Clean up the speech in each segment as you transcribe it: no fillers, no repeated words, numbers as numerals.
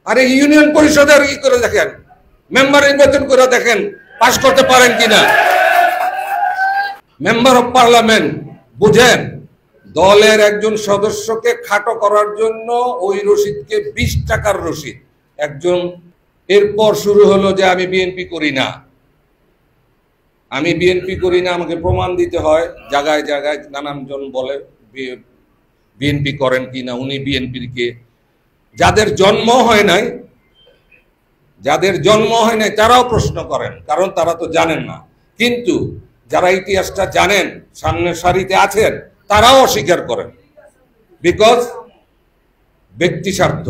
আরে ইউনিয়ন পরিষদের ই করে দেখেন, মেম্বার নির্বাচন করে দেখেন পাশ করতে পারেন কিনা। মেম্বার অফ পার্লামেন্ট বুঝেন, দলের একজন সদস্যকে খাটো করার জন্য ওই রসিদকে 20 টাকার রসিদ একজন। এরপর শুরু হলো যে আমি বিএনপি করি না, আমি বিএনপি করি না, আমাকে প্রমাণ দিতে হয়। জায়গায় জায়গায় নানানজন বলে বিএনপি করেন কিনা, উনি বিএনপির কে। যাদের জন্ম হয় নাই, যাদের জন্ম হয় নাই তারাও প্রশ্ন করেন, কারণ তারা তো জানেন না। কিন্তু যারা ইতিহাসটা জানেন, সামনের সারিতে আছেন, তারাও অস্বীকার করেন। বিকজ ব্যক্তি স্বার্থ,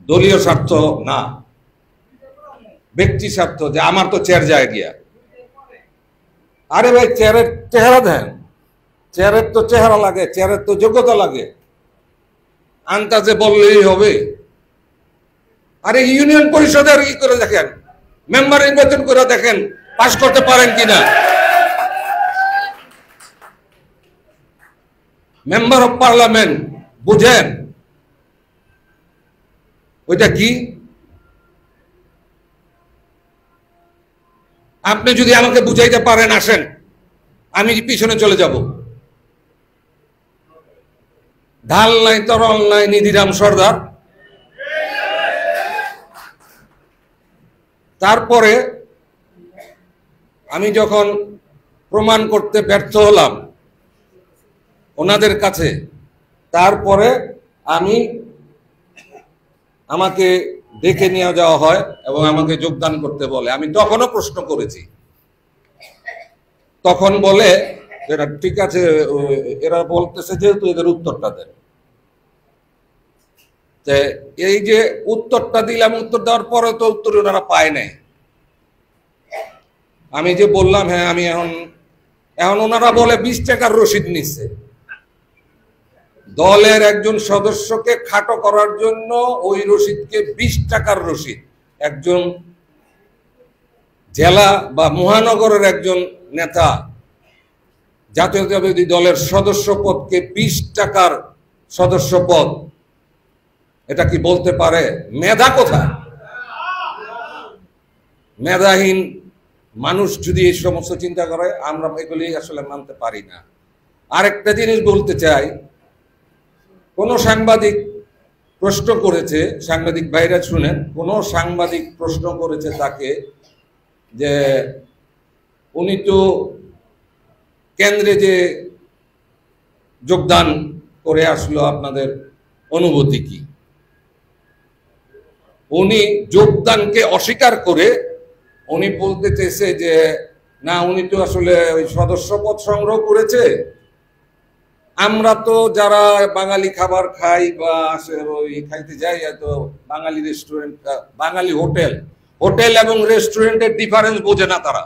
দলীয় স্বার্থ না, ব্যক্তি স্বার্থ, যে আমার তো চেয়ার যায় গিয়া। আরে ভাই, চেয়ারের চেহারা দেন, চেয়ারের তো চেহারা লাগে, চেয়ারের তো যোগ্যতা লাগে, আন্দাজে বললেই হবে। আরে ইউনিয়ন পরিষদের ই করে দেখেন, মেম্বার নির্বাচন করে দেখেন পাশ করতে পারেন কিনা। মেম্বার অফ পার্লামেন্ট বুঝেন ওইটা কি। আপনি যদি আমাকে বুঝাইতে পারেন আসেন, আমি পিছনে চলে যাব। ঢাল নাই, তরল নাই, নিধিরাম সর্দার। তারপরে আমি যখন প্রমাণ করতে ব্যর্থ হলাম ওনাদের কাছে, তারপরে আমাকে ডেকে নিয়ে যাওয়া হয় এবং আমাকে যোগদান করতে বলে। আমি তখনও প্রশ্ন করেছি, তখন বলে এরা ঠিক আছে, এরা বলতেছে যেহেতু এদের উত্তরটা দেন। এই যে উত্তরটা দিলাম, উত্তর দেওয়ার পরে তো উত্তর ওনারা পায় নাই। আমি যে বললাম হ্যাঁ আমি এখন ওনারা বলে 20 টাকার রসিদ নিচ্ছে। দলের একজন সদস্যকে খাটো করার জন্য ওই রসিদকে 20 টাকার রসিদ একজন জেলা বা মহানগরের একজন নেতা জাতীয়তাবাদী দলের সদস্য পদকে 20 টাকার সদস্য পদ, এটা কি বলতে পারে? মেধা কোথায়? মেধাহীন মানুষ যদি এই সমস্ত চিন্তা করে, আমরা এগুলি আসলে মানতে পারি না। আরেকটা জিনিস বলতে চাই, কোন সাংবাদিক প্রশ্ন করেছে, সাংবাদিক ভাইরা শুনেন, কোন সাংবাদিক প্রশ্ন করেছে তাকে যে উনি তো কেন্দ্রে যে যোগদান করে আসলো, আপনাদের অনুভূতি কি? উনি যোগদানকে অস্বীকার করে উনি বলতে চেয়েছে যে না, উনি তো আসলে ওই সদস্য পদ সংগ্রহ করেছে। আমরা তো যারা বাঙালি খাবার খাই বা ওই খাইতে যাই, তো বাঙালি রেস্টুরেন্ট, বাঙালি হোটেল এবং রেস্টুরেন্টের ডিফারেন্স বোঝে না তারা।